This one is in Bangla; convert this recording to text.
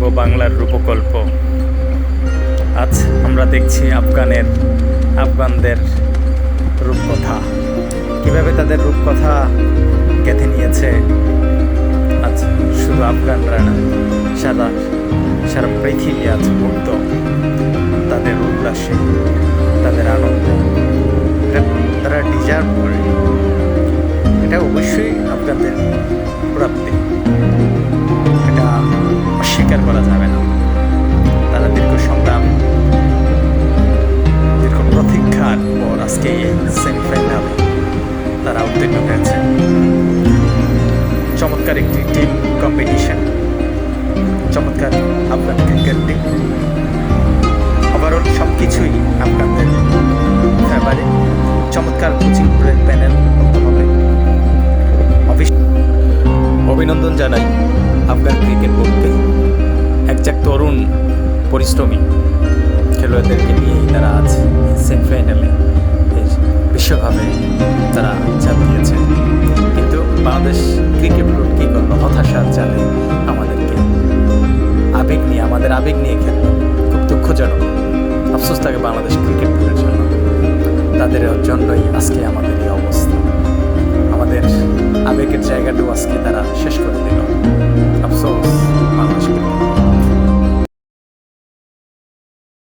দেখব বাংলার রূপকল্প। আজ আমরা দেখছি আফগানদের রূপকথা, কিভাবে তাদের রূপকথা গেঁথে নিয়েছে। আজ শুধু আফগানরা না, সারা পৃথিবী আজ মুগ্ধ তাদের উল্লাসে, তাদের আনন্দে। তারা ডিজার্ভ করে, এটা অবশ্যই আফগানদের প্রাপ্তি, এটা অস্বীকার করা যাবে না। তারা দীর্ঘ সংগ্রাম, দীর্ঘ প্রতীক্ষার পর আজকে সেমিফাইনালে তারা উত্তীর্ণ হয়েছে। চমৎকার একটি টিম কম্পিটিশন, চমৎকার আফগান ক্রিকেট টিম। ওভারঅল সব কিছুই আফগানদের ফেভারে। চমৎকার কোচিং প্যানেল বলতে হবে। অভিনন্দন জানাই আফগান ক্রিকেট বোর্ডকে। একজাক তরুণ পরিশ্রমী খেলোয়াড়দেরকে নিয়েই তারা আজ সেমিফাইনালে বিশ্বকাপে তারা চাপ দিয়েছে। কিন্তু বাংলাদেশ ক্রিকেট বোর্ড কী করলো? হতাশার জালে আমাদের আবেগ নিয়ে খেললো। খুব দুঃখজনক, আফসোস থাকে বাংলাদেশ ক্রিকেট বোর্ডের জন্য। তাদের জন্যই আজকে আমাদের এই অবস্থা। আমাদের আবেগের জায়গাটাও আজকে তারা শেষ করে দিল। আফসোস বাংলাদেশ ক্রিকেট।